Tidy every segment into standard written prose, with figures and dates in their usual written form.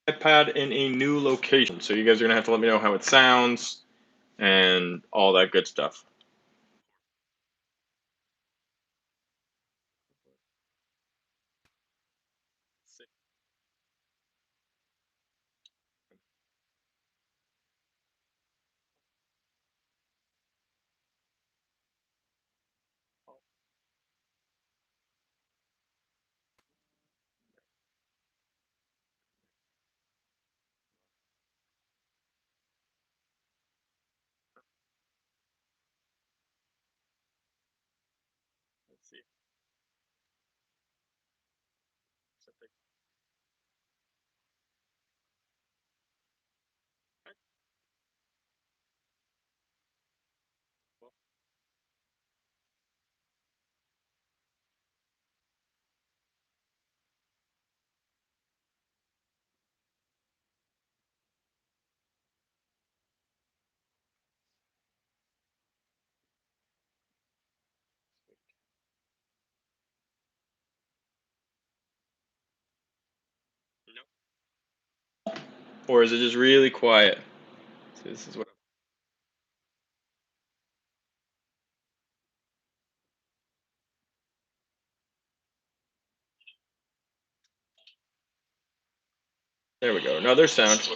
iPad in a new location. So you guys are gonna have to let me know how it sounds and all that good stuff. Let's see. Or is it just really quiet? So this is what. There we go. Another sound.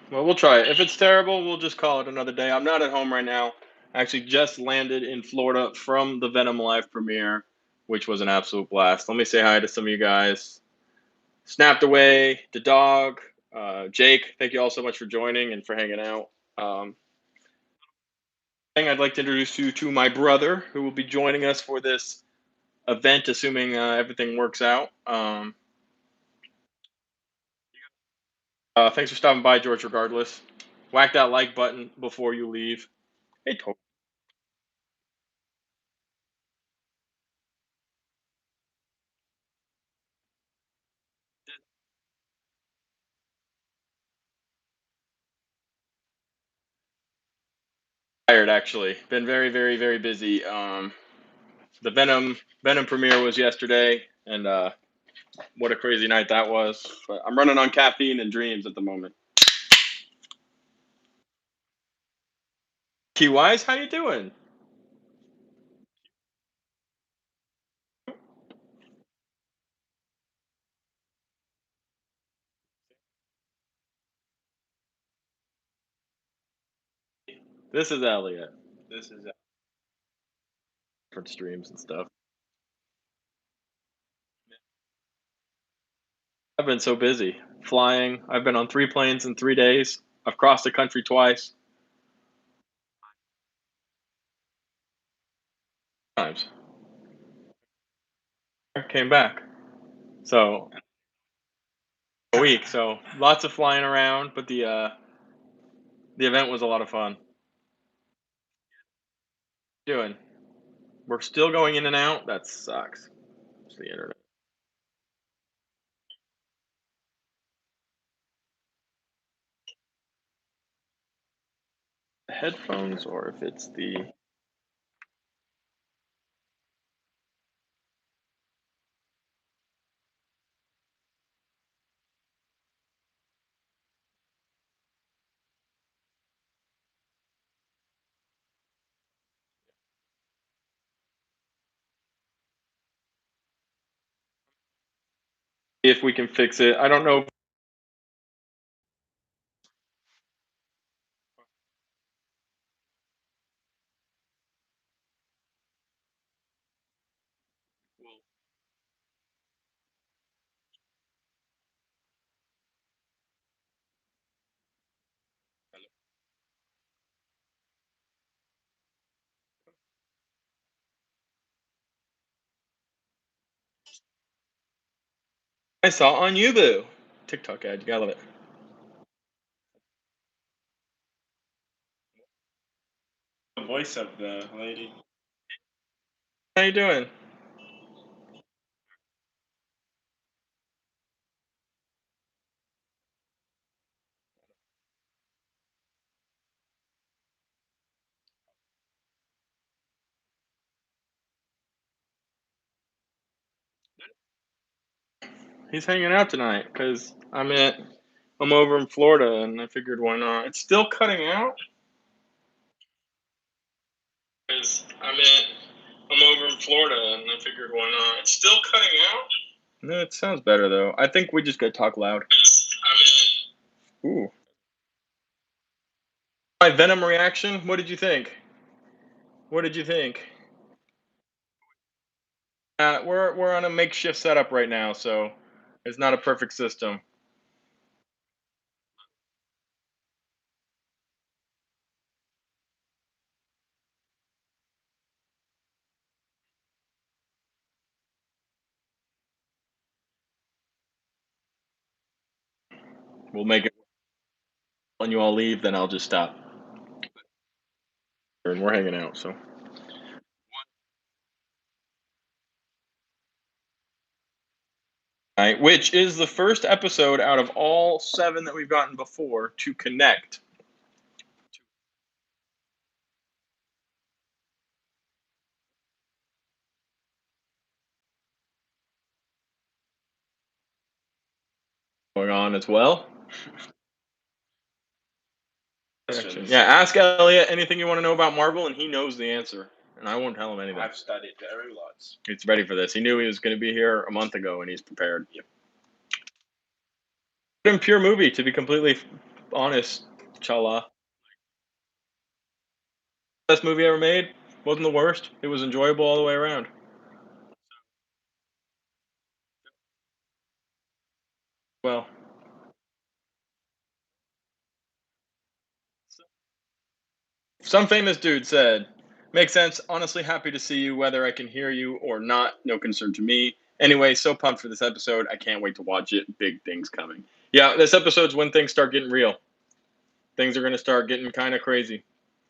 Well, we'll try it. If it's terrible, we'll just call it another day. I'm not at home right now. I actually just landed in Florida from the Venom live premiere, which was an absolute blast. Let me say hi to some of you guys. Snapped away, the dog, Jake. Thank you all so much for joining and for hanging out. I'd like to introduce you to my brother, who will be joining us for this event, assuming everything works out. Thanks for stopping by, George. Regardless, whack that like button before you leave. Hey, tired actually. Been very, very, very busy. The Venom premiere was yesterday, and what a crazy night that was. But I'm running on caffeine and dreams at the moment. Key Wise, how you doing? This is Elliot. This is different streams and stuff. I've been so busy flying. I've been on 3 planes in 3 days. I've crossed the country twice. Times came back. So a week. So lots of flying around, but the event was a lot of fun. Doing. We're still going in and out. That sucks. It's the internet. Headphones or if it's the. If we can fix it. I don't know. I saw on Yubu. TikTok ad. You gotta love it. voice of the lady. How you doing? He's hanging out tonight because I'm over in Florida, and I figured why not. It's still cutting out because I'm over in Florida, and I figured why not. It's still cutting out. No, it sounds better though. I think we just gotta talk loud. 'Cause Ooh, my Venom reaction. What did you think? What did you think? We're on a makeshift setup right now, so it's not a perfect system. We'll make it when you all leave. Then I'll just stop, and we're hanging out. So. Right, which is the first episode out of all 7 that we've gotten before to connect. Going on as well. Questions. Yeah, ask Elliot anything you want to know about Marvel, and he knows the answer, and I won't tell him anything. I've studied very lots. He's ready for this. He knew he was going to be here a month ago, and he's prepared. Yep. Been pure movie, to be completely honest. Chala. Best movie ever made. Wasn't the worst. It was enjoyable all the way around. Well, some famous dude said, "Makes sense. Honestly, happy to see you, whether I can hear you or not. No concern to me. Anyway, so pumped for this episode. I can't wait to watch it. Big things coming." Yeah, this episode's when things start getting real. Things are going to start getting kind of crazy.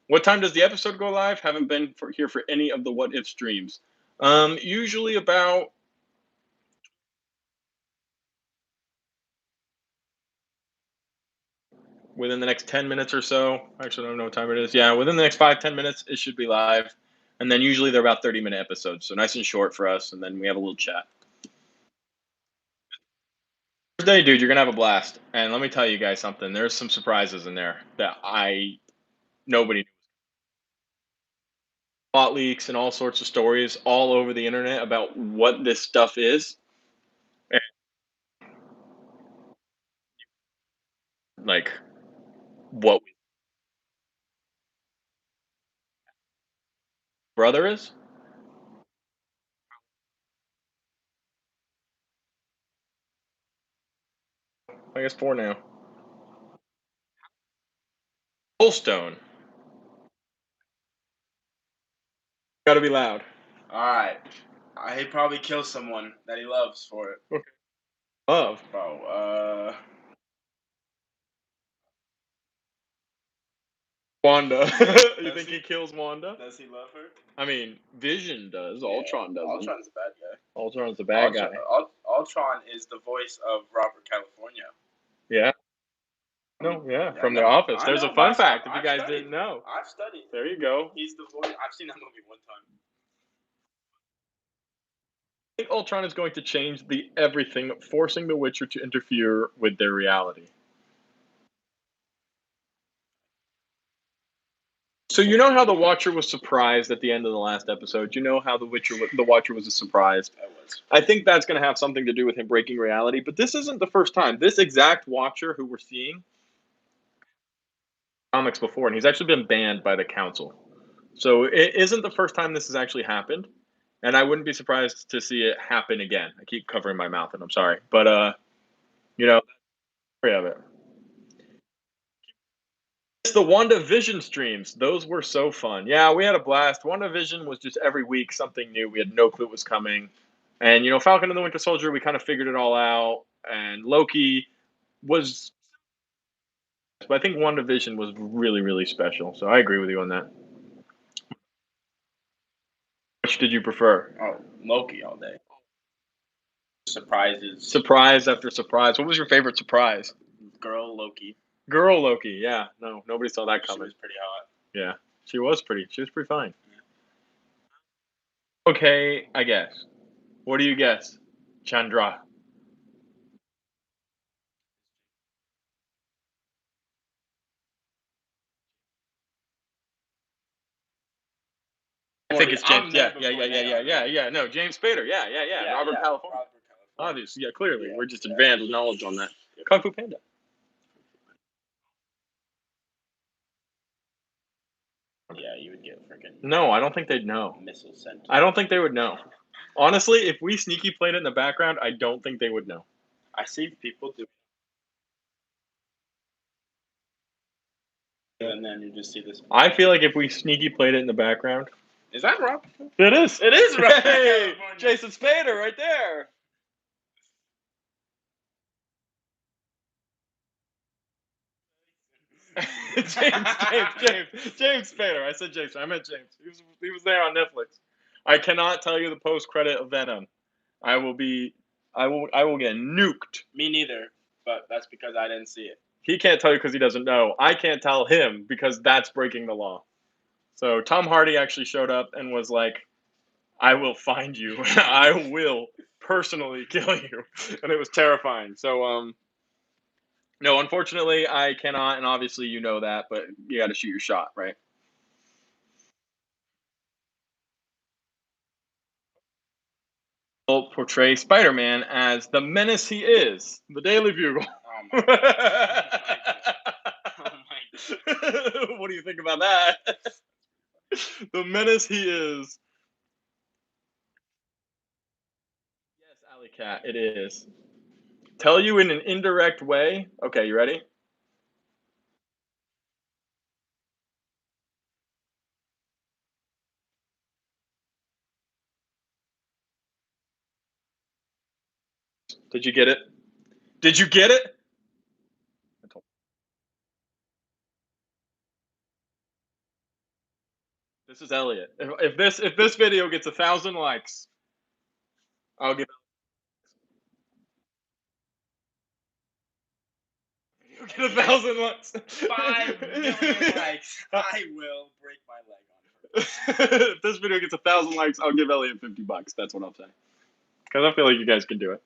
What time does the episode go live? Haven't been here for any of the what if streams. Usually about within the next 10 minutes or so. Actually, I don't know what time it is. Yeah, within the next 5-10 minutes, it should be live. And then usually they're about 30-minute episodes, so nice and short for us. And then we have a little chat. Thursday, dude, you're gonna have a blast. And let me tell you guys something. There's some surprises in there that I nobody knew. Plot leaks and all sorts of stories all over the internet about what this stuff is. And like what brother is. I guess 4 now. Stone. Gotta be loud. All right. He'd probably kill someone that he loves for it. Okay. Love. Bro, Wanda. You think he kills Wanda? does he love her? I mean, Vision does. Yeah, Ultron doesn't. Ultron's a bad guy. Ultron's the bad guy. Ultron is the voice of Robert California. Yeah. No, yeah, Yeah, from The no, Office. I There's a know, fun but fact if you I've guys studied. didn't know. I've studied. There you go. He's the voice. I've seen that movie one time. I think Ultron is going to change the everything, forcing the Witcher to interfere with their reality. So you know how the Watcher was surprised at the end of the last episode. You know how the Watcher was surprised. I was. I think that's going to have something to do with him breaking reality. But this isn't the first time. This exact Watcher who we're seeing comics before, and he's actually been banned by the council. So it isn't the first time this has actually happened, and I wouldn't be surprised to see it happen again. I keep covering my mouth, and I'm sorry, but you know, we have it. It's the WandaVision streams. Those were so fun. Yeah, we had a blast. WandaVision was just every week something new. We had no clue it was coming. And Falcon and the Winter Soldier, we kind of figured it all out. And Loki was, but I think WandaVision was really, really special. So I agree with you on that. Which did you prefer? Oh, Loki all day. Surprises. Surprise after surprise. What was your favorite surprise? Girl Loki. Girl Loki. Yeah, no, nobody saw that She coming. was pretty hot. Yeah, she was pretty. She was pretty fine. Okay, I guess. What do you guess, Chandra? I think it's James. I'm Yeah, there yeah, yeah, before yeah, they yeah, are. yeah, yeah. No, James Spader. Yeah, yeah, yeah. Yeah, Robert yeah. California. Robert California. Obviously, yeah. Clearly, Yeah, we're just yeah. advanced knowledge on that. Kung Fu Panda. Yeah, you would get freaking No, I don't think they'd know. missiles sent. I don't think they would know. Honestly, if we sneaky played it in the background, I don't think they would know. I see people do, and then you just see this. I feel like if we sneaky played it in the background, Is that Rob? it is. It is Rob. Hey, Jason Spader, right there. James Spader. I said Jason. I meant James. He was there on Netflix. I cannot tell you the post credit of Venom. I will be. I will get nuked. Me neither, but that's because I didn't see it. He can't tell you because he doesn't know. I can't tell him because that's breaking the law. So Tom Hardy actually showed up and was like, "I will find you. I will personally kill you," and it was terrifying. So no, unfortunately, I cannot, and obviously you know that, but you got to shoot your shot, right? Will portray Spider-Man as the menace he is. The Daily Bugle. Oh my god. Oh my god. What do you think about that? The menace he is. Yes, Alley Cat, it is. Tell you in an indirect way. Okay, you ready? Did you get it? Did you get it? This is Elliot. If this video gets 1,000 likes, I'll give you get 1,000 likes. 5 million likes. I will break my leg on If this video gets 1,000 likes, I'll give Elliot $50. That's what I'll say. Because I feel like you guys can do it.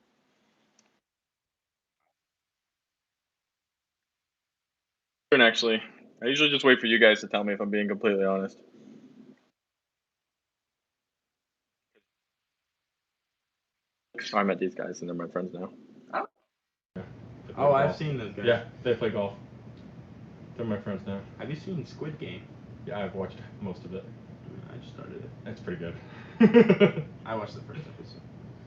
And actually, I usually just wait for you guys to tell me if I'm being completely honest. I met these guys and they're my friends now. Oh, I've seen those guys. Yeah, they play golf. They're my friends now. Have you seen Squid Game? Yeah, I've watched most of it. I just started it. It's pretty good. I watched the first episode.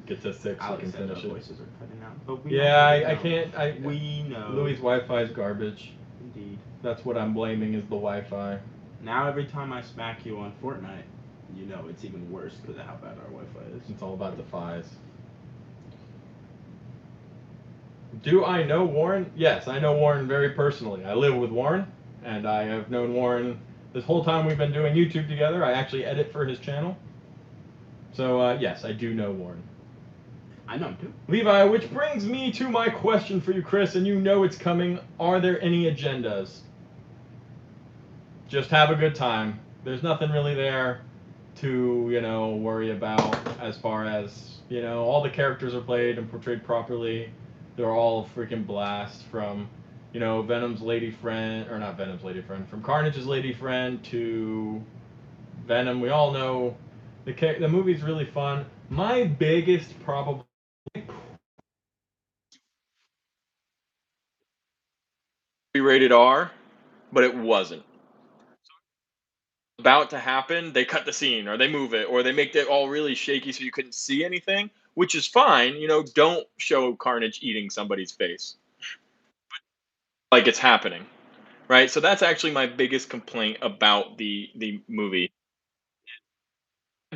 Get to 6 so you can Alexander's finish it. voices are cutting out. But we Yeah, know, I can't. we know. Louis' Wi-Fi is garbage. Indeed. That's what I'm blaming is the Wi-Fi. Now every time I smack you on Fortnite, you know it's even worse because of how bad our Wi-Fi is. It's all about the fies. Do I know Warren? Yes, I know Warren very personally. I live with Warren, and I have known Warren this whole time we've been doing YouTube together. I actually edit for his channel. So, yes, I do know Warren. I know him too. Levi, which brings me to my question for you, Chris, and you know it's coming. Are there any agendas? Just have a good time. There's nothing really there to, worry about as far as, all the characters are played and portrayed properly. They're all a freaking blast from, Venom's lady friend, or not Venom's lady friend, from Carnage's lady friend to Venom. We all know the movie's really fun. My biggest probably rated R, but it wasn't. About to happen, they cut the scene or they move it or they make it all really shaky so you couldn't see anything, which is fine. Don't show Carnage eating somebody's face like it's happening, right? So that's actually my biggest complaint about the movie.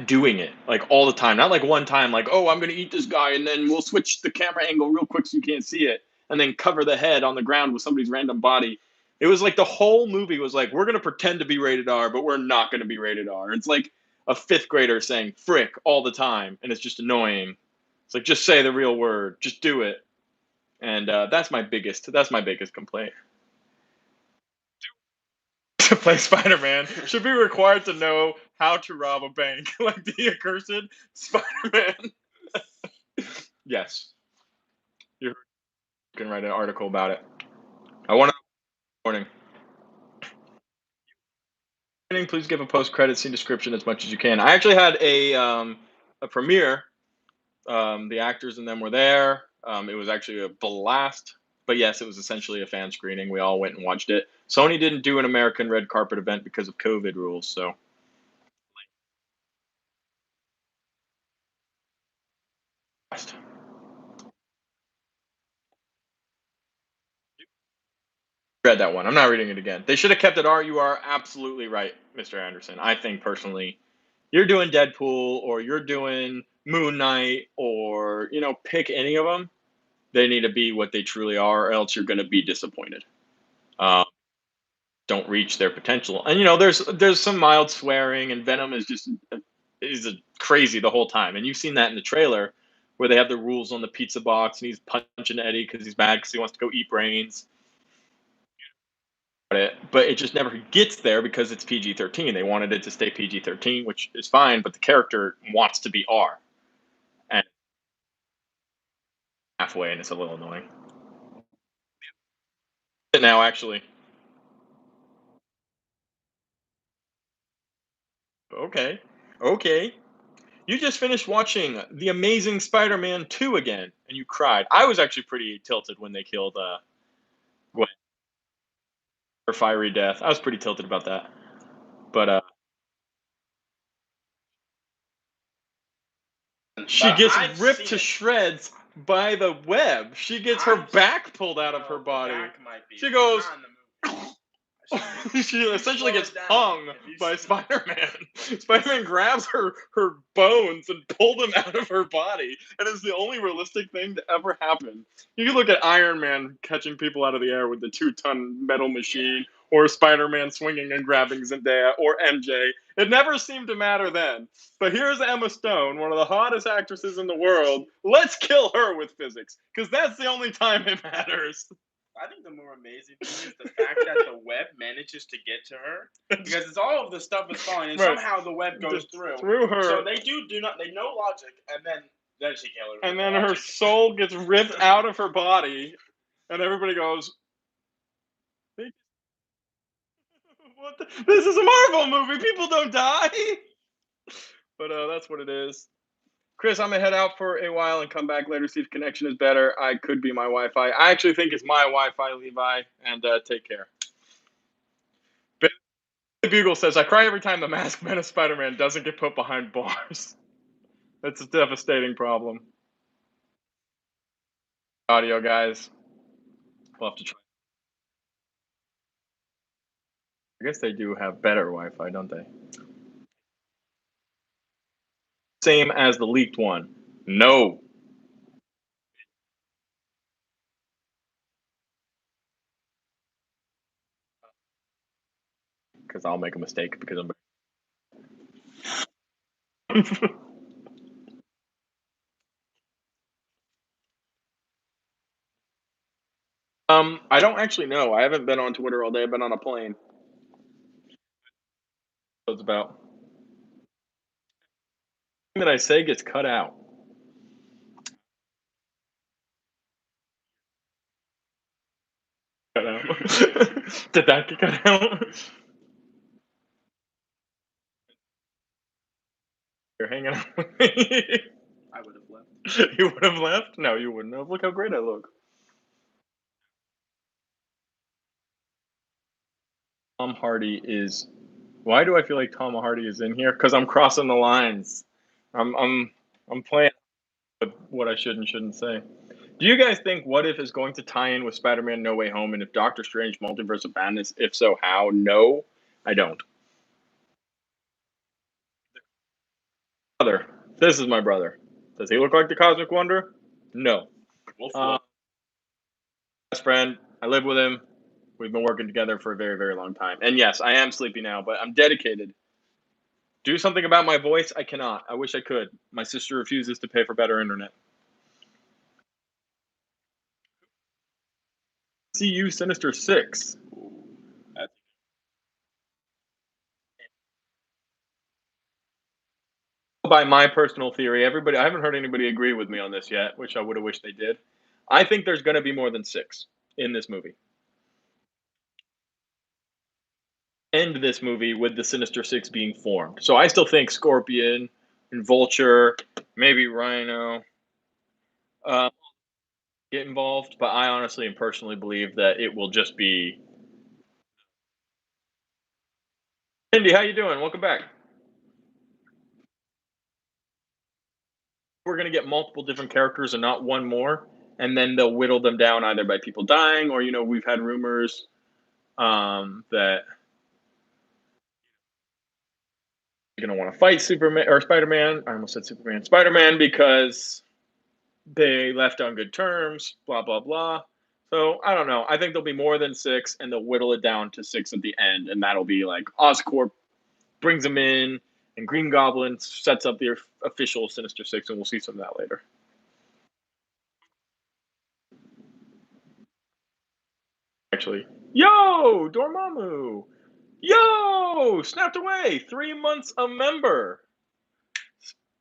Doing it like all the time, not like one time, like, oh, I'm gonna eat this guy and then we'll switch the camera angle real quick so you can't see it, and then cover the head on the ground with somebody's random body. It was like the whole movie was like, we're gonna pretend to be rated R, but we're not gonna be rated R. It's like, a fifth grader saying frick all the time, and it's just annoying. It's like just say the real word, just do it, and that's my biggest complaint. To play Spider-Man should be required to know how to rob a bank, like the accursed Spider-Man. Yes, you can write an article about it. I want to warning. Please give a post-credit scene description as much as you can. I actually had a premiere. The actors and them were there. It was actually a blast. But yes, it was essentially a fan screening. We all went and watched it. Sony didn't do an American red carpet event because of COVID rules. So read that one. I'm not reading it again. They should have kept it R. You are absolutely right, Mr. Anderson. I think personally, you're doing Deadpool or you're doing Moon Knight or pick any of them. They need to be what they truly are, or else you're going to be disappointed. Um, don't reach their potential. And there's some mild swearing, and Venom is crazy the whole time. And you've seen that in the trailer where they have the rules on the pizza box, and he's punching Eddie because he's mad because he wants to go eat brains. But it just never gets there because it's PG-13. They wanted it to stay PG-13, which is fine, but the character wants to be R, and halfway, and it's a little annoying. Now, actually, okay, okay. You just finished watching The Amazing Spider-Man 2 again, and you cried. I was actually pretty tilted when they killed Gwen, her fiery death. I was pretty tilted about that. But she But gets I've ripped seen to it. shreds by the web. She gets her back pulled out of her body. Back might be. She goes. Not in the movie. She essentially slow gets it down, hung if you by see- Spider-Man. Spider-Man grabs her bones and pulled them out of her body, and it's the only realistic thing to ever happen. You can look at Iron Man catching people out of the air with the 2-ton metal machine, or Spider-Man swinging and grabbing Zendaya, or MJ. It never seemed to matter then. But here's Emma Stone, one of the hottest actresses in the world. Let's kill her with physics, because that's the only time it matters. I think the more amazing thing is the fact that the web manages to get to her because it's all of the stuff is falling and Right. somehow the web goes through. Through her. So they know logic, and then she kills her. And then her soul gets ripped out of her body, and everybody goes, "What? This is a Marvel movie. People don't die." But that's what it is. Chris, I'm gonna head out for a while and come back later. See if connection is better. I could be my Wi-Fi. I actually think it's my Wi-Fi, Levi. And take care. Billy Bugle says, "I cry every time the Masked Man of Spider-Man doesn't get put behind bars. That's a devastating problem." Audio guys, we'll have to try. I guess they do have better Wi-Fi, don't they? Same as the leaked one. No, because I'll make a mistake because I'm. I don't actually know. I haven't been on Twitter all day. I've been on a plane. So it's about. That I say gets cut out. Cut out. Did that get cut out? You're hanging out with me. I would have left. You would have left? No, you wouldn't have. Look how great I look. Tom Hardy is. Why do I feel like Tom Hardy is in here? Because I'm crossing the lines. I'm I'm I'm playing with what I should and shouldn't say. Do you guys think What If is going to tie in with Spider-Man No Way Home? And if Doctor Strange Multiverse of Madness, if so, how? No, I don't. Brother, this is my brother. Does he look like the Cosmic Wonder? No. Best friend. I live with him. We've been working together for a very, very long time. And yes, I am sleepy now, but I'm dedicated Do something about my voice? I cannot. I wish I could. My sister refuses to pay for better internet. See you, Sinister Six. That's By my personal theory, I haven't heard anybody agree with me on this yet, which I would have wished they did. I think there's going to be more than six in this movie. End this movie with the Sinister Six being formed. So I still think Scorpion and Vulture, maybe Rhino, uh, get involved, but I honestly and personally believe that it will just be. Cindy, how you doing? Welcome back. We're gonna get multiple different characters and not one more, and then they'll whittle them down either by people dying or we've had rumors that they're gonna want to fight Superman or Spider-Man. I almost said Superman, Spider-Man because they left on good terms. Blah blah blah. So I don't know. I think there'll be more than six, and they'll whittle it down to six at the end, and that'll be like Oscorp brings them in, and Green Goblin sets up the official Sinister Six, and we'll see some of that later. Actually, yo, Dormammu, yo, snapped away. 3 months a member.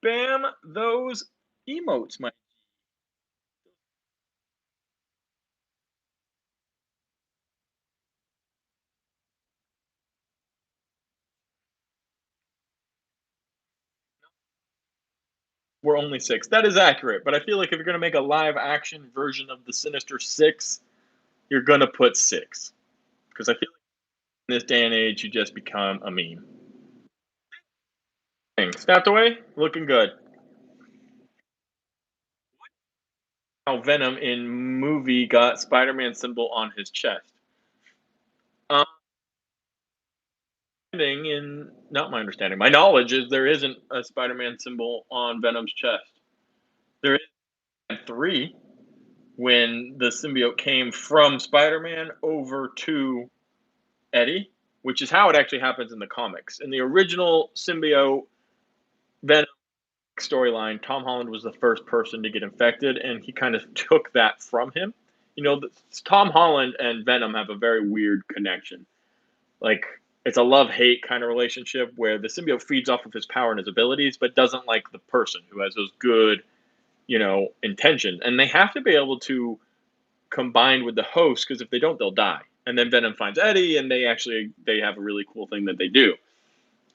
Spam those emotes, my. We're only six. That is accurate, but I feel like if you're gonna make a live action version of the Sinister Six, you're gonna put six because I feel like in this day and age, you just become a meme. Snapped away, looking good. How Venom in movie got Spider-Man symbol on his chest. Um, in not my understanding, my knowledge is there isn't a Spider-Man symbol on Venom's chest. There is in three when the symbiote came from Spider-Man over to Eddie, which is how it actually happens in the comics. In the original symbiote Venom storyline, Tom Holland was the first person to get infected, and he kind of took that from him. Tom Holland and Venom have a very weird connection. Like, it's a love-hate kind of relationship where the symbiote feeds off of his power and his abilities, but doesn't like the person who has those good, intentions. And they have to be able to combine with the host because if they don't, they'll die. And then Venom finds Eddie, and they have a really cool thing that they do.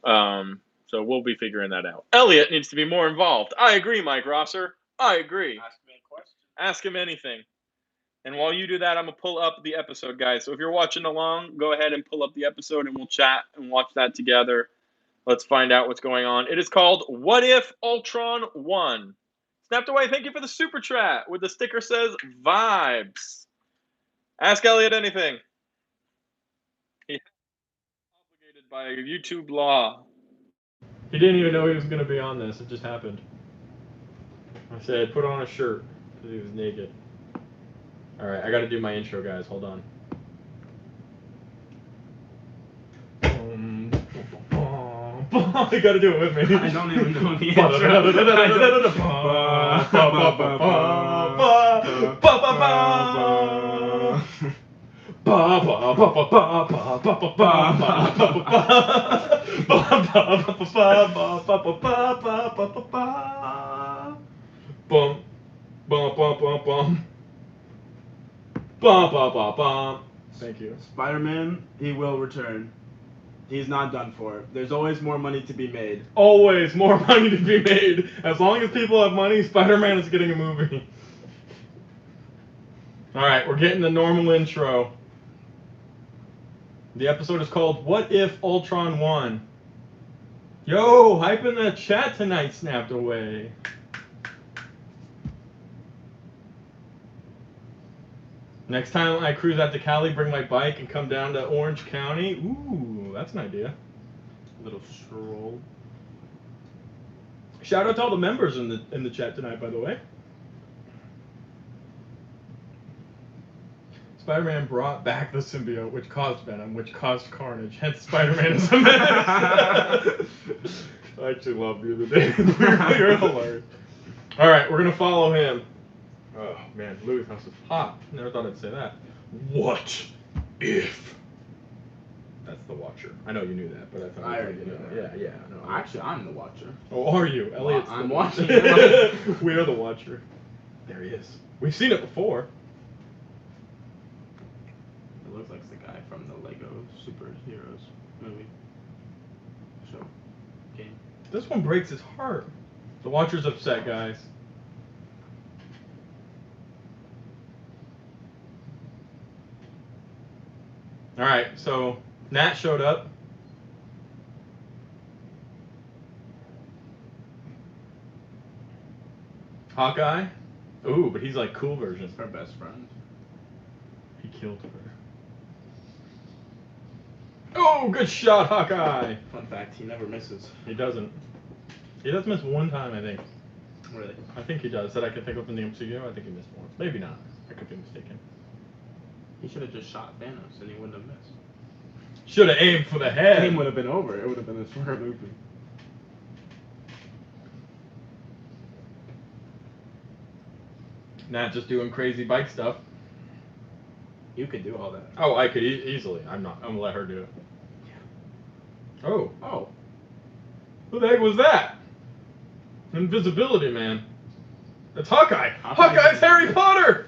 So we'll be figuring that out. Elliot needs to be more involved. I agree, Mike Rosser. I agree. ask me a question. Ask him anything. And while you do that, I'm going to pull up the episode, guys. So if you're watching along, go ahead and pull up the episode and we'll chat and watch that together. Let's find out what's going on. It is called What If Ultron Won? Snapped away, thank you for the super chat where the sticker says vibes. Ask Elliot anything. He's obligated by YouTube law. He didn't even know he was going to be on this. It just happened. I said, put on a shirt because he was naked. All right, I got to do my intro, guys. Hold on. You got to do it with me. I don't even know the intro. Thank you. Spider-Man, he will return. He's not done for. There's always more money to be made. Always more money to be made. As long as people have money, Spider-Man is getting a movie. Alright, we're getting the normal intro. The episode is called What If Ultron Won? Yo, hype in the chat tonight, snapped away. Next time I cruise out to Cali, bring my bike and come down to Orange County. Ooh, that's an idea. Little stroll. Shout out to all the members in the chat tonight, by the way. Spider-Man brought back the symbiote, which caused Venom, which caused carnage. Hence, Spider-Man is a menace. I actually loved you the day. You're hilarious. All right, we're gonna follow him. Oh man, Louis' house is hot. Never thought I'd say that. What if? That's the Watcher. I know you knew that, but I thought I I'd already let you knew know. that. Yeah. No. Actually, I'm the Watcher. Oh, are you? Elliot's I'm the watching. We are the Watcher. There he is. We've seen it before. It looks like the guy from the Lego Superheroes movie. Show. Game. This one breaks his heart. The Watcher's upset, guys. Alright, so Nat showed up. Hawkeye. Ooh, but he's like cool version. Her best friend. He killed her. Oh, good shot, Hawkeye! Fun fact, he never misses. He doesn't. He does miss one time, I think. Really? I think he does. That I can think of in the MCU. I think he missed once. Maybe not. I could be mistaken. He should have just shot Thanos and he wouldn't have missed. Should have aimed for the The head. game would have been over. It would have been a shorter movie. Not just doing crazy bike stuff. You could do all that. Oh, I could easily. I'm not. I'm gonna let her do it. Oh. Oh. Who the heck was that? Invisibility Man. It's Hawkeye. Hawkeye's Harry Potter.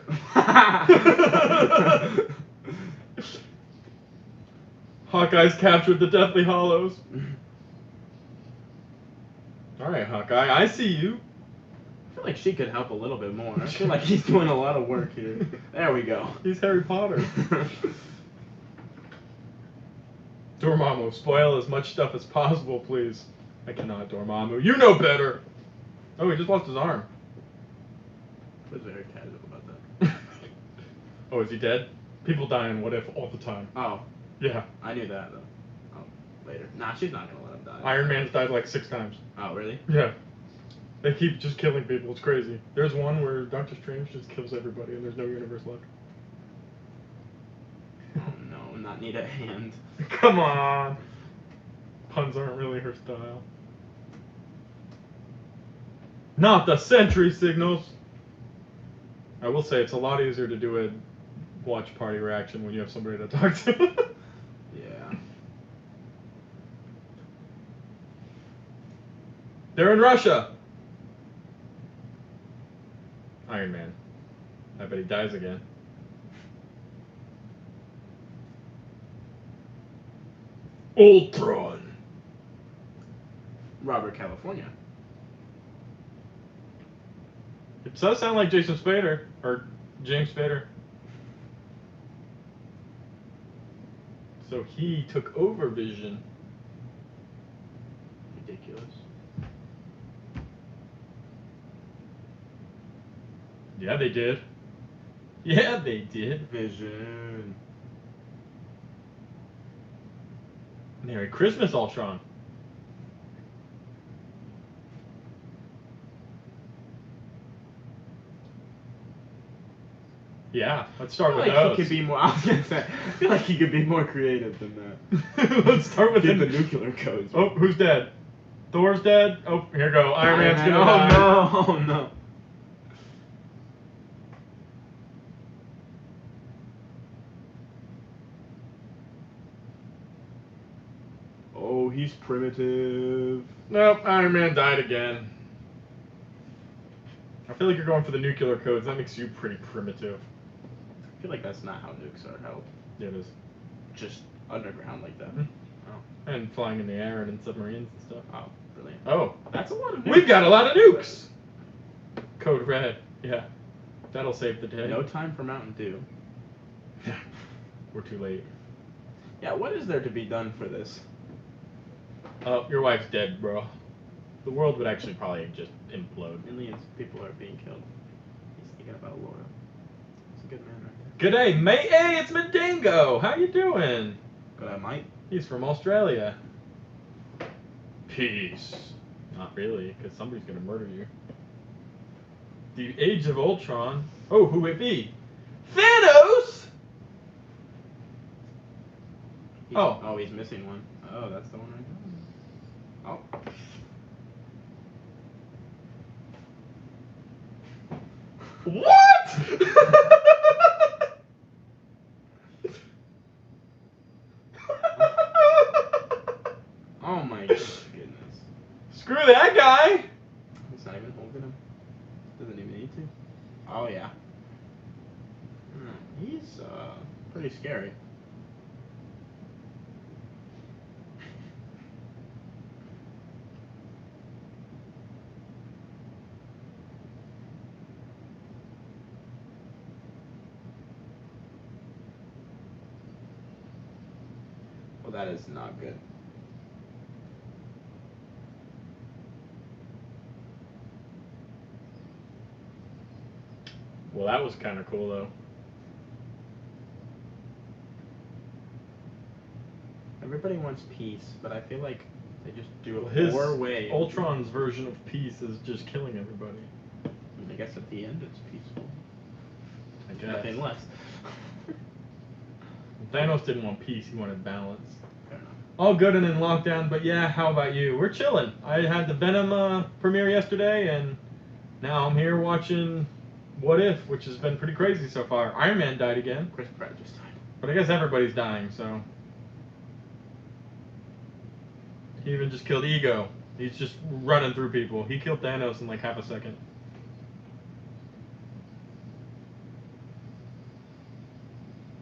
Hawkeye's captured the Deathly Hollows. All right, Hawkeye. I see you. I feel like she could help a little bit more. I feel like he's doing a lot of work here. There we go. He's Harry Potter. Dormammu, spoil as much stuff as possible, please. I cannot, Dormammu. You know better. Oh, he just lost his arm. I was very casual about that. Oh, is he dead? People die in What If all the time. Oh. Yeah. I knew that, though. Oh, later. Nah, she's not gonna let him die. Iron Man's died like 6 times. Oh, really? Yeah. They keep just killing people. It's crazy. There's one where Doctor Strange just kills everybody and there's no universe left. Oh, no. Not need a hand. Come on. Puns aren't really her style. Not the sentry signals. I will say it's a lot easier to do a watch party reaction when you have somebody to talk to. Yeah. They're in Russia. Iron Man. I bet he dies again. Ultron. Robert California. It does sound like Jason Spader or James Spader. So he took over Vision. Ridiculous. Yeah, they did. Yeah, they did. Vision. Merry Christmas, Ultron. Yeah, let's start with I feel like those. he could be more. I was gonna say. I feel like he could be more creative than that. Let's start with Get the nuclear codes. Oh, who's dead? Thor's dead. Oh, here we go. Iron Man's gonna oh die. no! Oh no! Oh, he's primitive. Nope, Iron Man died again. I feel like you're going for the nuclear codes. That makes you pretty primitive. I feel like that's not how nukes are held. Yeah, it is. Just underground like that. Mhm. Oh. And flying in the air and in submarines and stuff. Oh, brilliant. Oh, That's a lot of nukes. we've got a lot of nukes. Code red. Yeah, that'll save the day. No time for Mountain Dew. We're too late. Yeah, what is there to be done for this? Oh, your wife's dead, bro. The world would actually probably just implode. Millions of people are being killed. He's thinking about Laura. He's a good man right G'day, mate. Hey, it's Mandingo. How you doing? there. Good, Mike. He's from Australia. Peace. Not really, because somebody's gonna murder you. The Age of Ultron. Oh, who it be? Thanos! He's, Oh. Oh, he's missing one. Oh, that's the one right there. Oh. What? Oh my goodness. Screw that guy. It's not even holding him. Doesn't even need to. Oh yeah. He's pretty scary. Well, that is not good. Well, that was kind of cool, though. Everybody wants peace, but I feel like they just do it His more way. Ultron's version of peace is just killing everybody. I guess at the end it's peaceful. I guess. Nothing less. Thanos didn't want peace; he wanted balance. Fair enough. All good and in lockdown, but yeah, how about you? We're chilling. I had the Venom premiere yesterday, and now I'm here watching What If, which has been pretty crazy so far. Iron Man died again. Chris Pratt just died. But I guess everybody's dying, so. He even just killed Ego. He's just running through people. He killed Thanos in like half a second.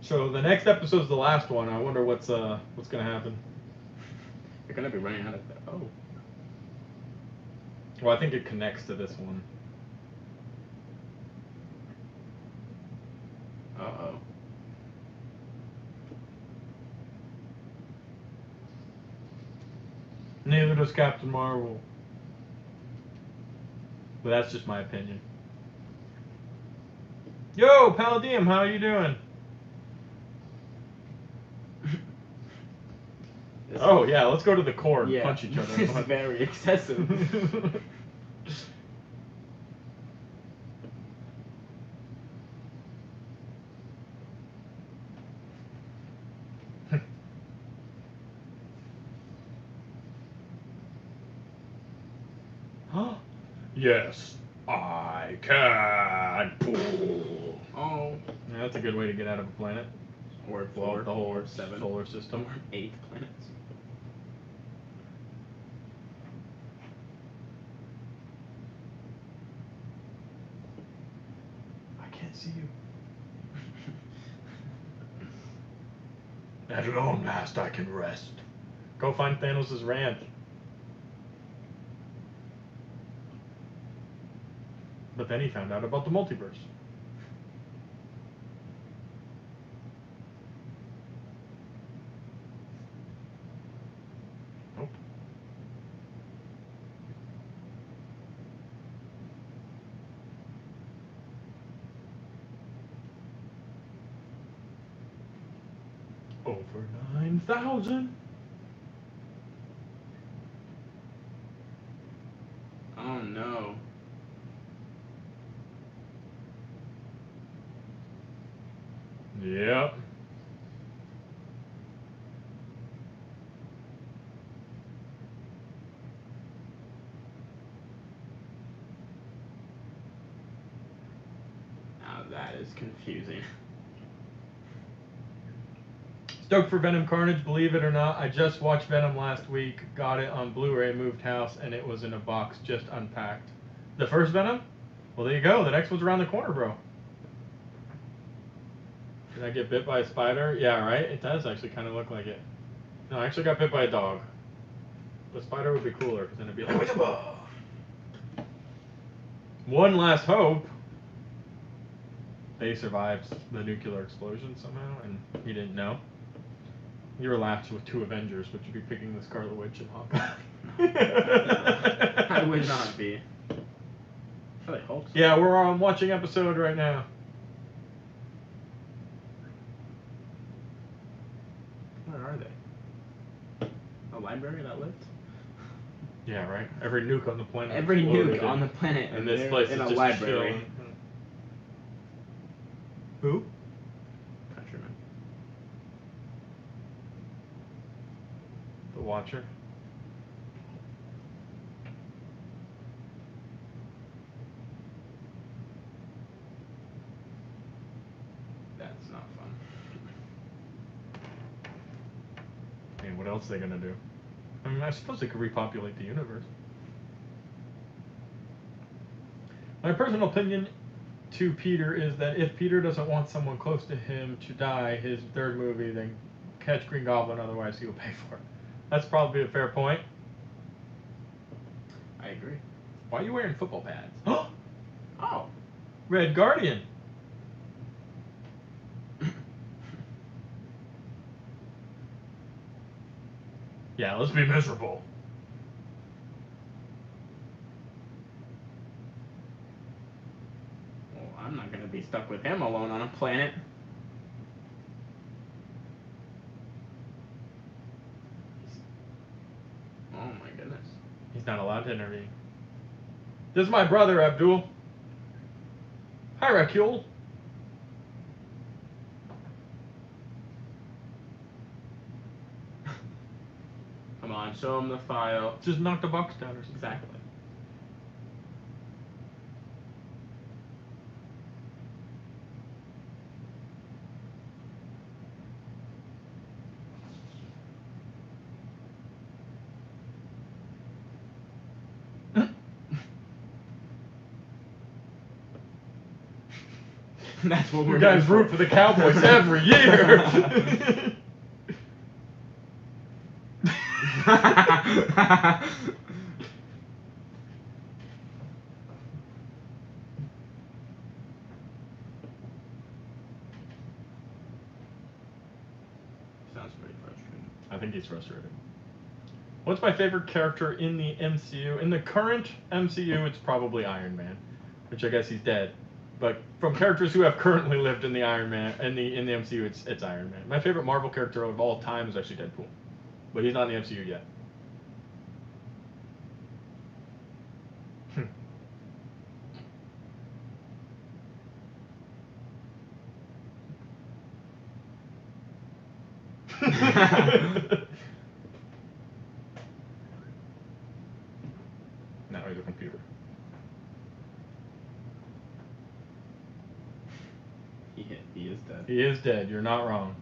So the next episode's the last one. I wonder what's gonna happen. You're gonna be running out of that. Oh. Well, I think it connects to this one. Uh-oh. Neither does Captain Marvel. But that's just my opinion. Yo, Palladium, how are you doing? Oh yeah, let's go to the core and punch each other. It's very excessive. Yes, I can pull. Oh. Yeah, that's a good way to get out of a planet. Or Well, the whole or 7 solar system. or 8 planets. I can't see you. At long last I can rest. Go find Thanos' ranch. But then he found out about the multiverse. Nope. Over 9,000. Oh no. Yep. Now that is confusing. Stoked for Venom Carnage, believe it or not. I just watched Venom last week, got it on Blu-ray, moved house, and it was in a box just unpacked. The first Venom? Well, there you go. The next one's around the corner, bro. Did I get bit by a spider? Yeah, right? It does actually kind of look like it. No, I actually got bit by a dog. The spider would be cooler, because then it'd be like, One Last Hope. They survived the nuclear explosion somehow, and he didn't know. You were left with 2 Avengers, but you'd be picking the Scarlet Witch and Hawkeye. I would not be. I really hope so. Yeah, we're watching episode right now. Where are they? A library that lived? Yeah, right. Every nuke on the planet. Every exploded, nuke on the planet, and this place in is a just library. chilling. Who? Countryman. The Watcher. what else are they gonna do? I mean, I suppose they could repopulate the universe. My personal opinion to Peter is that if Peter doesn't want someone close to him to die, his third movie, then catch Green Goblin, otherwise he will pay for it. That's probably a fair point. I agree. Why are you wearing football pads? Oh. Red Guardian. Yeah, let's be miserable. Well, I'm not gonna be stuck with him alone on a planet. Oh my goodness. He's not allowed to intervene. This is my brother, Abdul. Hi, Rakul. Come on, show him the file. Just knock the box down or something. Exactly. That's what You we're guys root for the Cowboys every year. Sounds pretty frustrating. I think he's frustrated. What's my favorite character in the MCU? In the current MCU, it's probably Iron Man, which I guess he's dead. But from characters who have currently lived in the Iron Man in the MCU, it's Iron Man. My favorite Marvel character of all time is actually Deadpool, but he's not in the MCU yet. Now he's a computer. He is dead. He is dead. You're not wrong.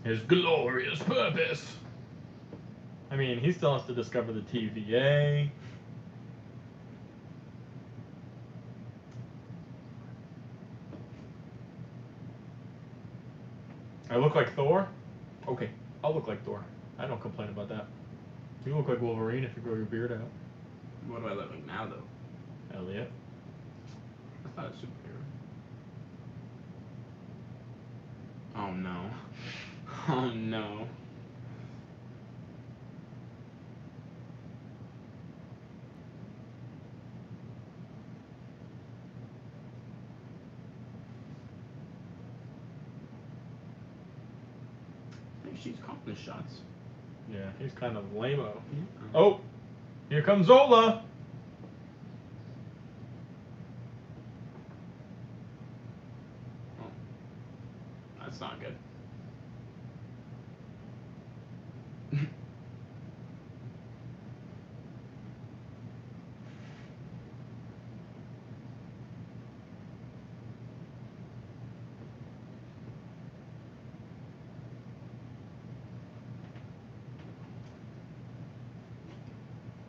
His glorious purpose. I mean, he still has to discover the TVA. I look like Thor? Okay, I'll look like Thor. I don't complain about that. You look like Wolverine if you grow your beard out. What do I look like now, though? Elliot. That's not a superhero. Oh no. Oh no. I think she's calling the shots. Yeah, he's kind of lame-o. Yeah. Oh, here comes Zola. Oh. That's not good.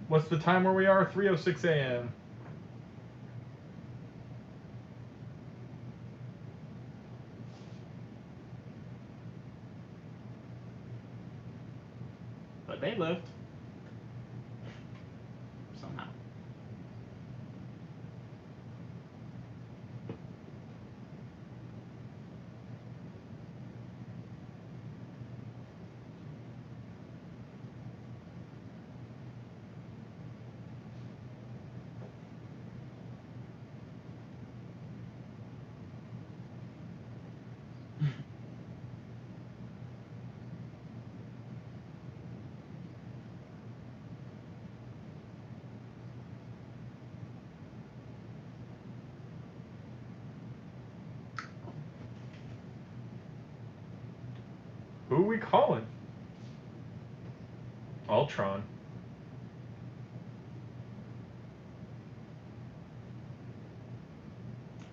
What's the time where we are? 3:06 a.m. But they lived. Somehow. Who we calling? Ultron.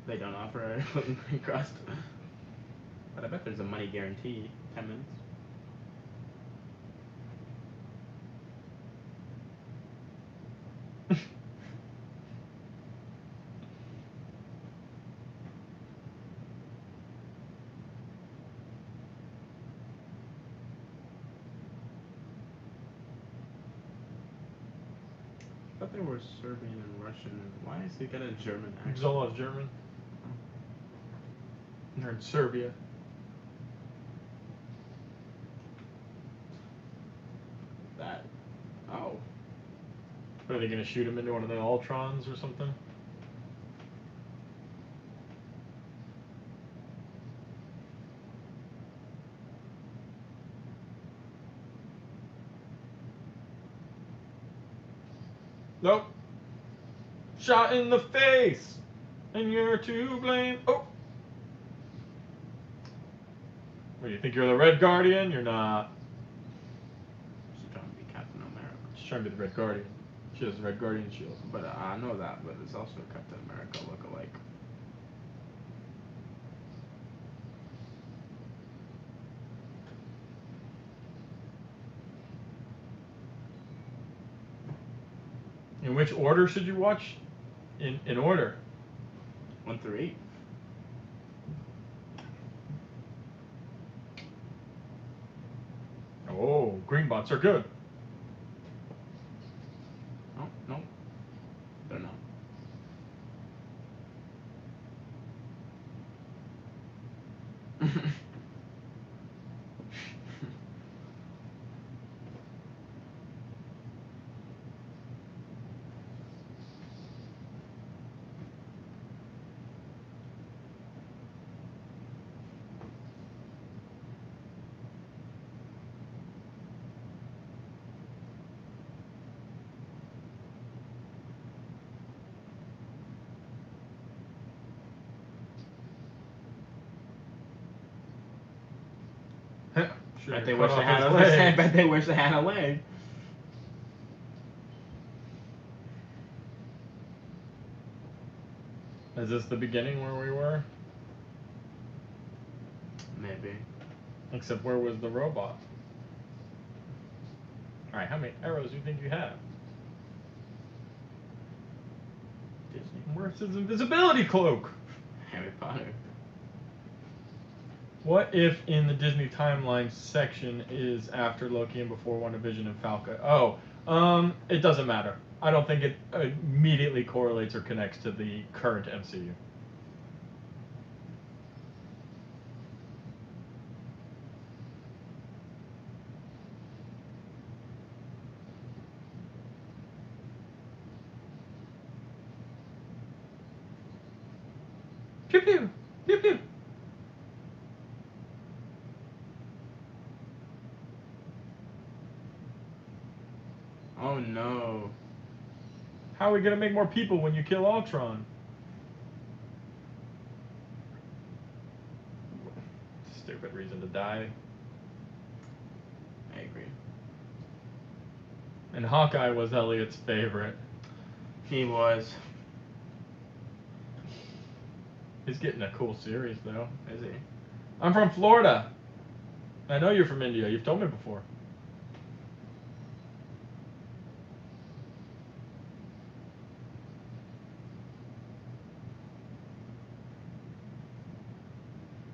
They don't offer a gluten free crust. But I bet there's a money guarantee. 10 minutes. I thought they were Serbian and Russian. Why is he got a German accent? Zola's German. They're in Serbia. That. Oh. What, are they gonna shoot him into one of the Ultrons or something? Nope. Shot in the face, and you're to blame. Oh. What, you think you're the Red Guardian? You're not. She's trying to be Captain America. She's trying to be the Red Guardian. She has the Red Guardian shield. But I know that, but it's also Captain America look-alike. In which order should you watch? In order. 1 through 8. Oh, green bots are good. Oh, no. They're not. Sure, Bet they cut wish off they had his a leg. leg. Bet they wish they had a leg. Is this the beginning where we were? Maybe. Except where was the robot? Alright, how many arrows do you think you have? Disney. Where's his invisibility cloak? Harry Potter. What if in the Disney timeline section is after Loki and before WandaVision and Falcon? Oh, it doesn't matter. I don't think it immediately correlates or connects to the current MCU. Pew pew! Pew pew! Oh no. How are we gonna make more people when you kill Ultron? Stupid reason to die. I agree. And Hawkeye was Elliot's favorite. He was. He's getting a cool series though. Is he? I'm from Florida. I know you're from India. You've told me before.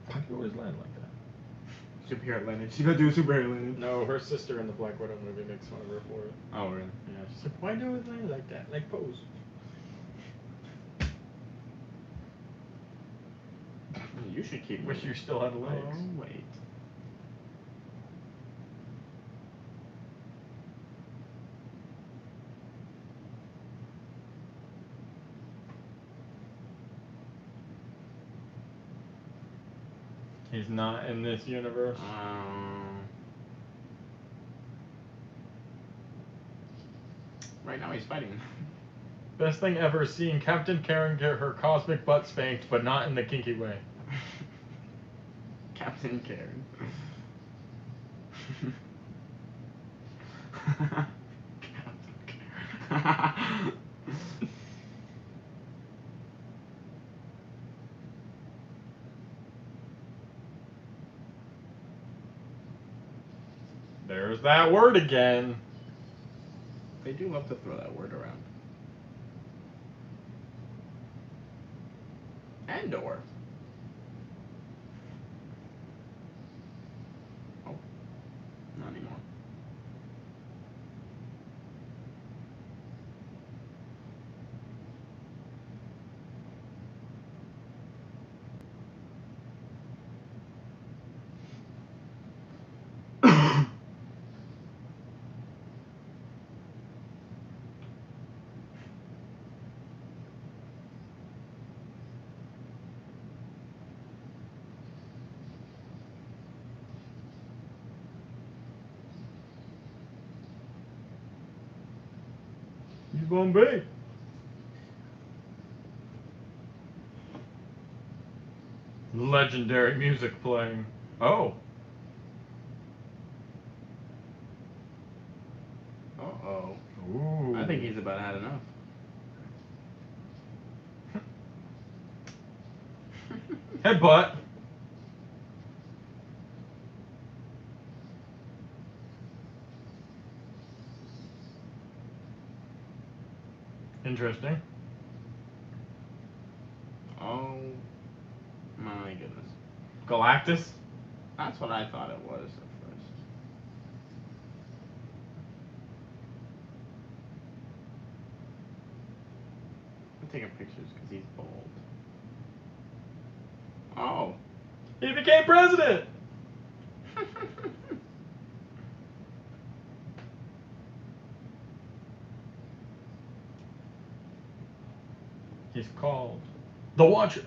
Why do you always land like that? Superhero lineage. You gotta do a superhero lineage. No, her sister in the Black Widow movie makes fun of her for it. Oh, really? Yeah, she's like, why do you always land like that? Like pose. You should keep. Wish you still had legs. Oh, wait. He's not in this universe. Right now he's fighting. Best thing ever, seeing Captain Karen get her cosmic butt spanked, but not in the kinky way. Captain Karen. There's that word again. They do love to throw that word around. Andor. Oh, not anymore. You gonna be? Legendary music playing. Oh. Uh-oh. Ooh. I think he's about had enough. Headbutt. Interesting. Oh my goodness. Galactus. That's what I thought it was at first. I'm taking pictures because he's bald. Oh. He became president. He's called the Watcher.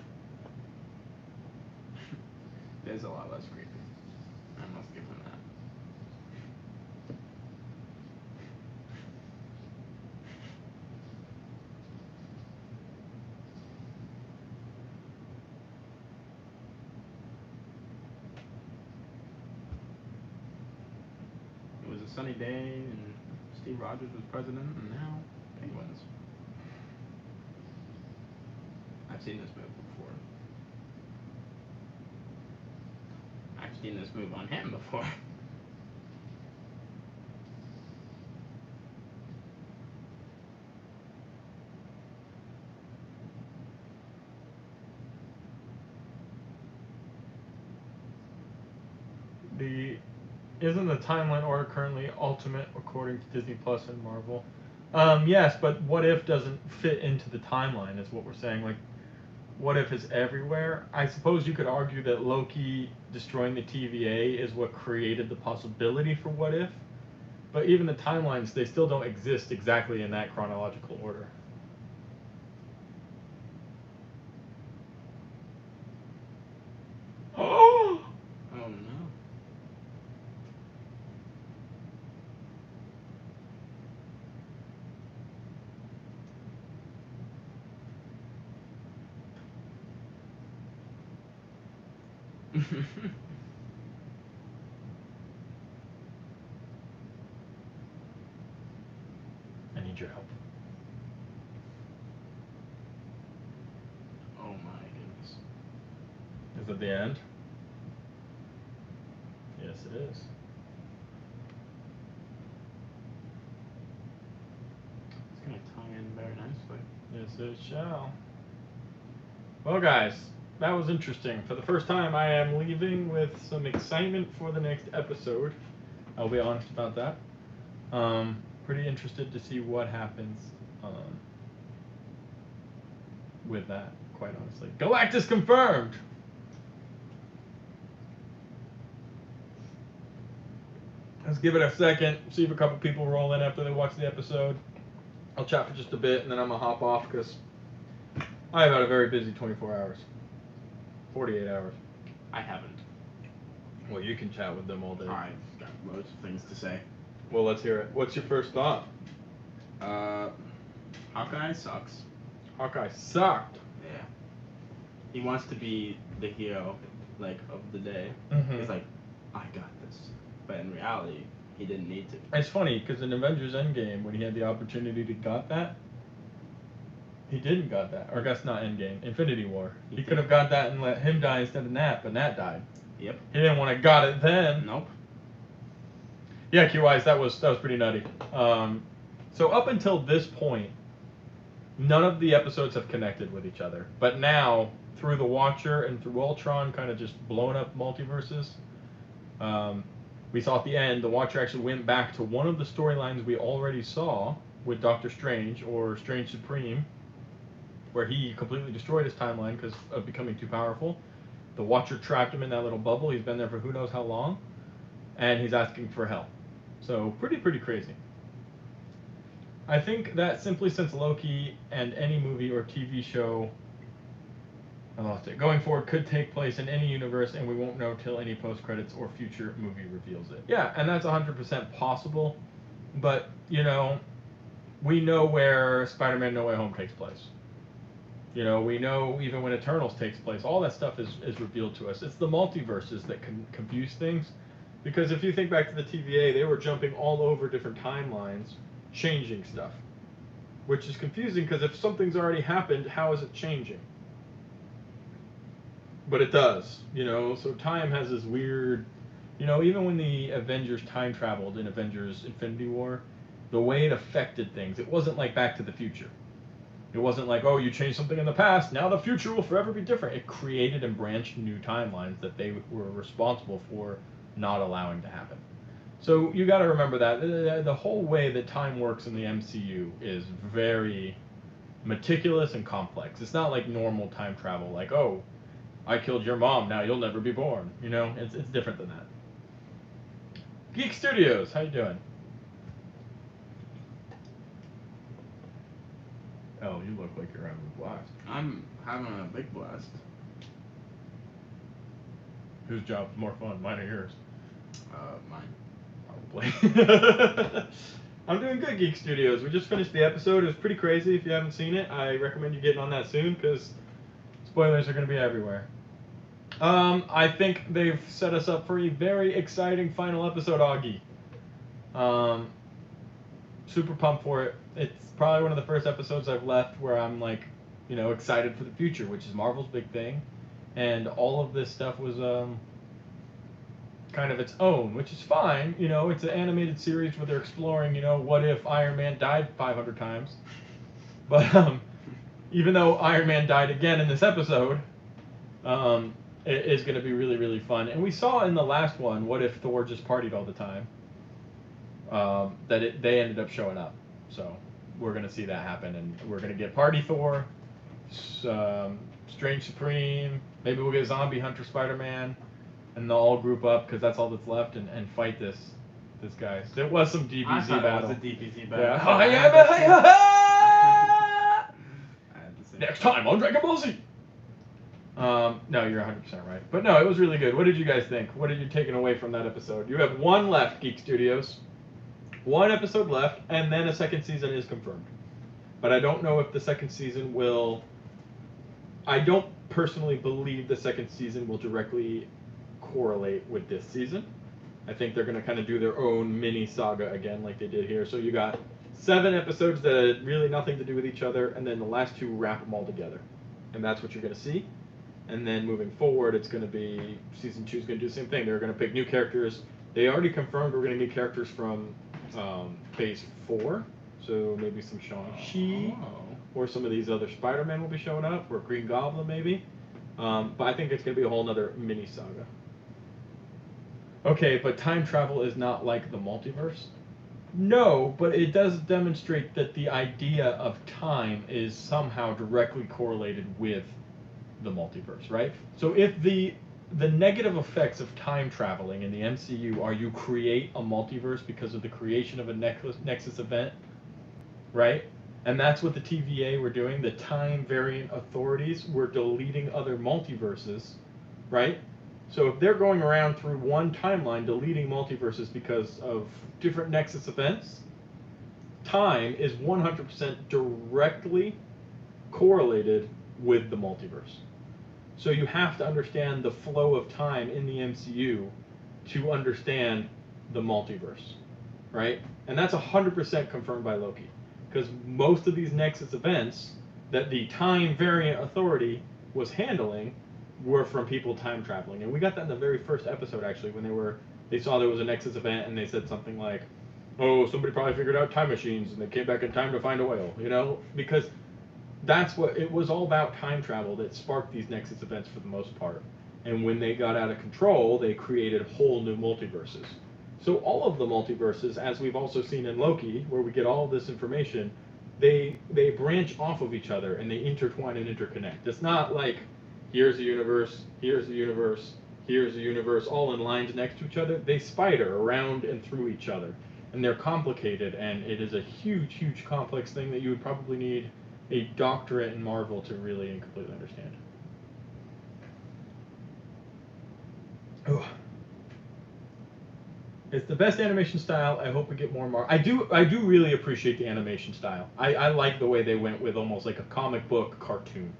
There's a lot less creepy. I must give him that. It was a sunny day and Steve Rogers was president, and now Penguins. I've seen this move before. I've seen this move on him before. Isn't the timeline order currently ultimate according to Disney Plus and Marvel? Yes, but what if doesn't fit into the timeline is what we're saying. Like, what if is everywhere? I suppose you could argue that Loki destroying the TVA is what created the possibility for what if, but even the timelines, they still don't exist exactly in that chronological order. Oh! Oh no. I need your help. Oh my goodness. Is it the end? Yes, it is. It's gonna tie in very nicely. Yes, it shall. Well, guys, that was interesting. For the first time, I am leaving with some excitement for the next episode. I'll be honest about that. Pretty interested to see what happens with that, quite honestly. Galactus confirmed! Let's give it a second, see if a couple people roll in after they watch the episode. I'll chat for just a bit, and then I'm going to hop off because I've had a very busy 24 hours. 48 hours. I haven't. Well, you can chat with them all day. I've got loads of things to say. Well, let's hear it. What's your first thought? Hawkeye sucks. Hawkeye sucked. Yeah. He wants to be the hero, like, of the day. Mhm. He's like, I got this. But in reality, he didn't need to. It's funny because in Avengers Endgame, when he had the opportunity to got that, he didn't got that. Or I guess not Endgame, Infinity War. He could have got that and let him die instead of Nat, but Nat died. Yep. He didn't want to got it then. Nope. Yeah, Q-Wise, that was pretty nutty. So up until this point, none of the episodes have connected with each other. But now, through the Watcher and through Ultron kind of just blowing up multiverses, we saw at the end, the Watcher actually went back to one of the storylines we already saw with Doctor Strange, or Strange Supreme, where he completely destroyed his timeline because of becoming too powerful. The Watcher trapped him in that little bubble. He's been there for who knows how long, and he's asking for help. So pretty crazy. I think that simply since Loki and any movie or TV show, I lost it, going forward could take place in any universe, and we won't know till any post-credits or future movie reveals it. Yeah, and that's 100% possible, but, you know, we know where Spider-Man No Way Home takes place. You know, we know even when Eternals takes place, all that stuff is revealed to us. It's the multiverses that can confuse things, because if you think back to the TVA, they were jumping all over different timelines, changing stuff, which is confusing because if something's already happened, how is it changing? But it does, you know, so time has this weird, you know, even when the Avengers time traveled in Avengers Infinity War, the way it affected things, it wasn't like Back to the Future. It wasn't like, oh, you changed something in the past, now the future will forever be different. It created and branched new timelines that they were responsible for not allowing to happen. So you got to remember that the whole way that time works in the MCU is very meticulous and complex. It's not like normal time travel, like, oh, I killed your mom, now you'll never be born. You know, it's different than that. Geek Studios, how you doing? Oh, you look like you're having a blast. I'm having a big blast. Whose job's more fun, mine or yours? Mine. Probably. I'm doing good, Geek Studios. We just finished the episode. It was pretty crazy. If you haven't seen it, I recommend you getting on that soon because spoilers are going to be everywhere. I think they've set us up for a very exciting final episode, Augie. Super pumped for it. It's probably one of the first episodes I've left where I'm like, you know, excited for the future, which is Marvel's big thing. And all of this stuff was kind of its own, which is fine. You know, it's an animated series where they're exploring, you know, what if Iron Man died 500 times. But even though Iron Man died again in this episode, it is going to be really fun. And we saw in the last one, what if Thor just partied all the time? They ended up showing up. So we're going to see that happen, and we're going to get Party Thor, Strange Supreme, maybe we'll get Zombie Hunter Spider-Man, and they'll all group up because that's all that's left and fight this guy. There was some DBZ I thought battle. it was a DBZ battle. Yeah. Next time on Dragon Ball Z. No, you're 100% right. But no, it was really good. What did you guys think? What are you taking away from that episode? You have one left, Geek Studios. One episode left, and then a second season is confirmed. But I don't know if the second season will... I don't personally believe the second season will directly correlate with this season. I think they're going to kind of do their own mini saga again like they did here. So you got 7 episodes that had really nothing to do with each other, and then the last 2 wrap them all together. And that's what you're going to see. And then moving forward, it's going to be... Season 2 is going to do the same thing. They're going to pick new characters. They already confirmed we're going to get characters from Phase 4. So maybe some Shang-Chi. Or some of these other Spider-Men will be showing up. Or Green Goblin, maybe. But I think it's going to be a whole other mini saga. Okay, but time travel is not like the multiverse. No, but it does demonstrate that the idea of time is somehow directly correlated with the multiverse, right? So if the negative effects of time traveling in the MCU are you create a multiverse because of the creation of a Nexus event, right? And that's what the TVA were doing. The time variant authorities were deleting other multiverses, right? So if they're going around through one timeline deleting multiverses because of different Nexus events, time is 100% directly correlated with the multiverse. So you have to understand the flow of time in the MCU to understand the multiverse, right? And that's 100% confirmed by Loki, because most of these Nexus events that the Time Variant Authority was handling were from people time traveling, and we got that in the very first episode actually when they saw there was a Nexus event and they said something like, "Oh, somebody probably figured out time machines and they came back in time to find oil," because that's what it was all about, time travel that sparked these Nexus events for the most part. And when they got out of control, they created whole new multiverses. So all of the multiverses, as we've also seen in Loki, where we get all of this information, they branch off of each other and they intertwine and interconnect. It's not like here's a universe, here's a universe, here's a universe, all in lines next to each other. They spider around and through each other. And they're complicated, and it is a huge, huge complex thing that you would probably need a doctorate in Marvel to really and completely understand. Oh. It's the best animation style. I hope we get more Marvel. I do really appreciate the animation style. I like the way they went with almost like a comic book cartoon.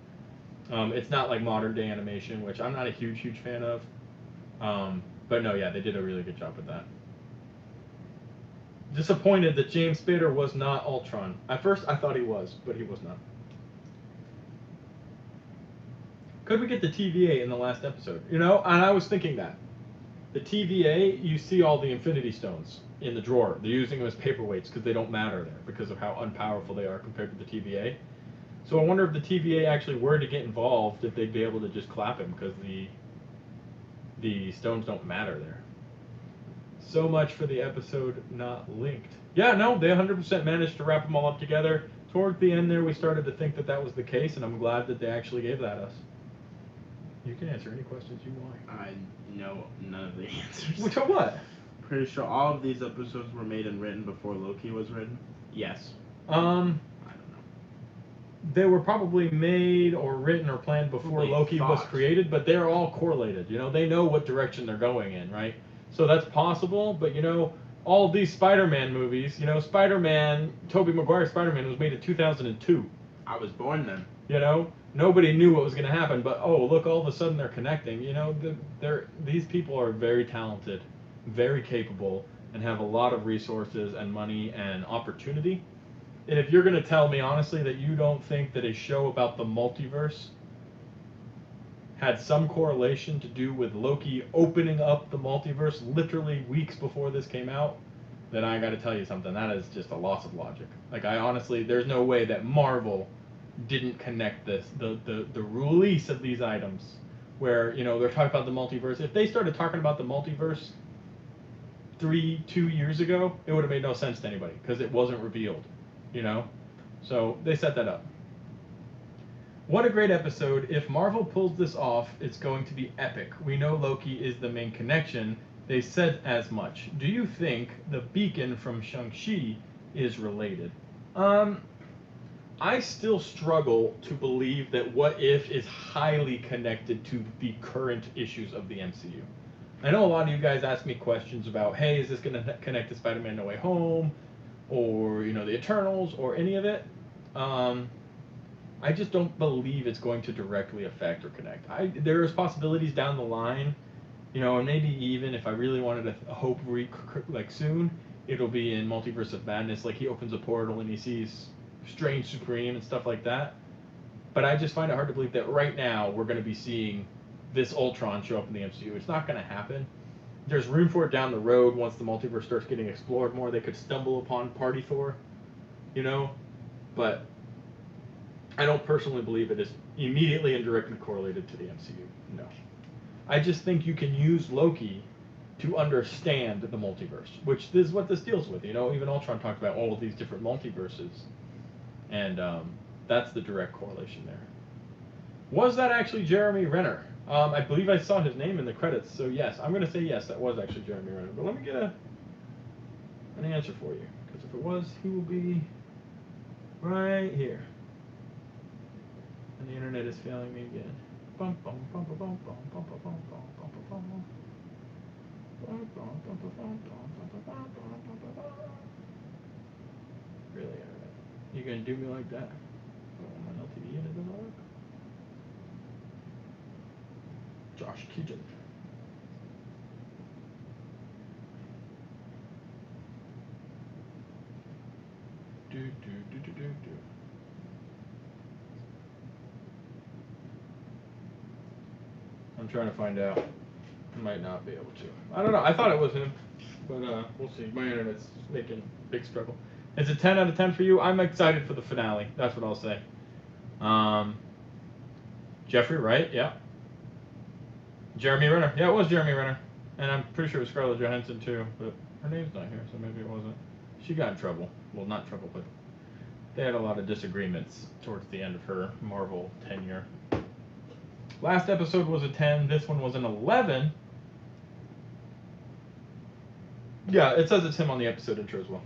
It's not like modern day animation, which I'm not a huge fan of. But no, yeah, they did a really good job with that. Disappointed that James Spader was not Ultron. At first, I thought he was, but he was not. Could we get the TVA in the last episode? And I was thinking that. The TVA, you see all the Infinity Stones in the drawer. They're using them as paperweights because they don't matter there because of how unpowerful they are compared to the TVA. So I wonder if the TVA actually were to get involved, if they'd be able to just clap him because the stones don't matter there. So much for the episode not linked. Yeah, no, they 100% managed to wrap them all up together. Toward the end there, we started to think that was the case, and I'm glad that they actually gave that us. You can answer any questions you want. I know none of the answers. To what? Pretty sure all of these episodes were made and written before Loki was written. Yes. I don't know. They were probably made or written or planned before They Loki was thought. created, but they're all correlated. They know what direction they're going in, right? So that's possible, but all these Spider-Man movies, Spider-Man, Tobey Maguire's Spider-Man was made in 2002. I was born then. Nobody knew what was going to happen, but oh, look, all of a sudden they're connecting. These people are very talented, very capable, and have a lot of resources and money and opportunity. And if you're going to tell me honestly that you don't think that a show about the multiverse had some correlation to do with Loki opening up the multiverse literally weeks before this came out, then I got to tell you something. That is just a loss of logic. Like, I honestly, there's no way that Marvel didn't connect this, the release of these items, where they're talking about the multiverse. If they started talking about the multiverse 2 years ago, it would have made no sense to anybody because it wasn't revealed. So they set that up. What a great episode. If Marvel pulls this off, it's going to be epic. We know Loki is the main connection. They said as much. Do you think the beacon from Shang-Chi is related? I still struggle to believe that What If is highly connected to the current issues of the MCU. I know a lot of you guys ask me questions about, hey, is this going to connect to Spider-Man No Way Home? Or, the Eternals, or any of it? I just don't believe it's going to directly affect or connect. There's possibilities down the line, and maybe even if I really wanted to hope soon, it'll be in Multiverse of Madness, like he opens a portal and he sees Strange Supreme and stuff like that. But I just find it hard to believe that right now we're going to be seeing this Ultron show up in the MCU. It's not going to happen. There's room for it down the road once the multiverse starts getting explored more. They could stumble upon Party Thor, but I don't personally believe it is immediately and directly correlated to the MCU. No. I just think you can use Loki to understand the multiverse, which is what this deals with. Even Ultron talked about all of these different multiverses, and that's the direct correlation there. Was that actually Jeremy Renner? I believe I saw his name in the credits, so yes. I'm going to say yes, that was actually Jeremy Renner. But let me get an answer for you, because if it was, he will be right here. And the internet is failing me again. Really, internet? You gonna do me like that? Oh, my LTV unit doesn't work. Josh Keegan. I'm trying to find out. I might not be able to. I don't know. I thought it was him, but we'll see. My internet's making big struggle. It's a 10 out of 10 for you. I'm excited for the finale. That's what I'll say. Jeffrey Wright, yeah. Jeremy Renner. Yeah, it was Jeremy Renner. And I'm pretty sure it was Scarlett Johansson too, but her name's not here, so maybe it wasn't. She got in trouble. Well, not trouble, but they had a lot of disagreements towards the end of her Marvel tenure. Last episode was a 10. This one was an 11. Yeah, it says it's him on the episode intro as well.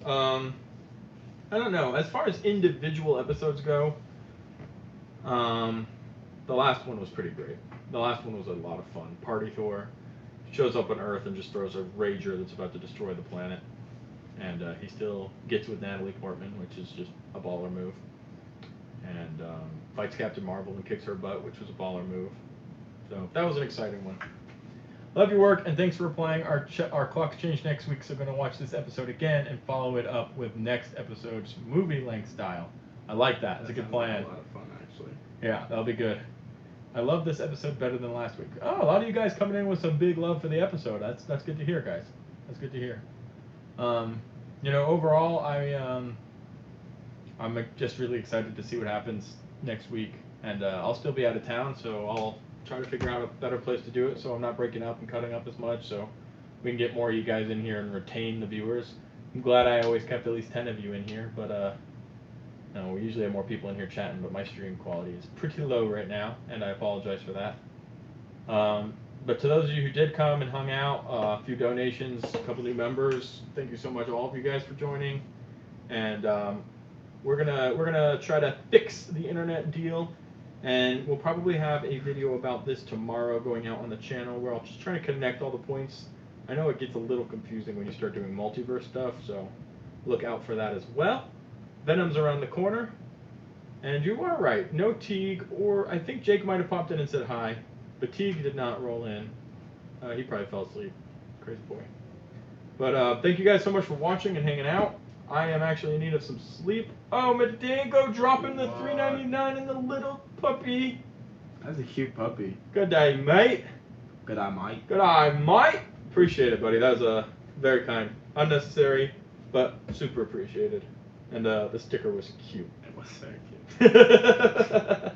I don't know. As far as individual episodes go, the last one was pretty great. The last one was a lot of fun. Party Thor shows up on Earth and just throws a rager that's about to destroy the planet. And he still gets with Natalie Portman, which is just a baller move. And fights Captain Marvel and kicks her butt, which was a baller move. So that was an exciting one. Love your work, and thanks for replying. Our clocks change next week, so we're going to watch this episode again and follow it up with next episode's movie-length style. I like that. It's a good plan. A lot of fun, actually. Yeah, that'll be good. I love this episode better than last week. Oh, a lot of you guys coming in with some big love for the episode. That's good to hear, guys. That's good to hear. Overall, I'm just really excited to see what happens next week, and I'll still be out of town, so I'll try to figure out a better place to do it, so I'm not breaking up and cutting up as much, so we can get more of you guys in here and retain the viewers. I'm glad I always kept at least 10 of you in here, but no, we usually have more people in here chatting, but my stream quality is pretty low right now, and I apologize for that. But to those of you who did come and hung out, a few donations, a couple new members, thank you so much, all of you guys, for joining. And we're gonna try to fix the internet deal, and we'll probably have a video about this tomorrow going out on the channel where I'll just try to connect all the points. I know it gets a little confusing when you start doing multiverse stuff, so look out for that as well. Venom's around the corner, and you are right. No Teague, or I think Jake might have popped in and said hi, but Teague did not roll in. He probably fell asleep. Crazy boy. But thank you guys so much for watching and hanging out. I am actually in need of some sleep. Oh, Madango dropping the $3.99 in the little puppy. That's a cute puppy. Good day, mate. Good eye, Mike. Good eye, mate. Appreciate it, buddy. That was very kind. Unnecessary, but super appreciated. And the sticker was cute. It was very cute.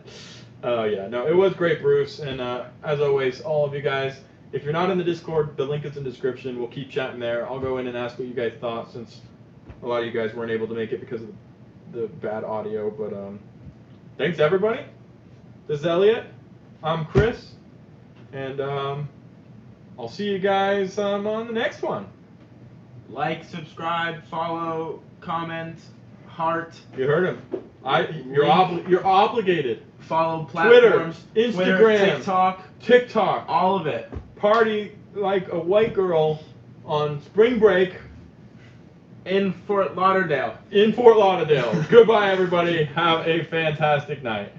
Oh, yeah. No, it was great, Bruce. And as always, all of you guys, if you're not in the Discord, the link is in the description. We'll keep chatting there. I'll go in and ask what you guys thought, since a lot of you guys weren't able to make it because of the bad audio. But thanks, everybody. This is Elliot. I'm Chris. And I'll see you guys on the next one. Like, subscribe, follow, comment, heart. You heard him. You're obligated. Follow platforms. Twitter, Instagram, Twitter, TikTok, all of it. Party like a white girl on spring break In Fort Lauderdale. in Fort Lauderdale. Goodbye, everybody. Have a fantastic night.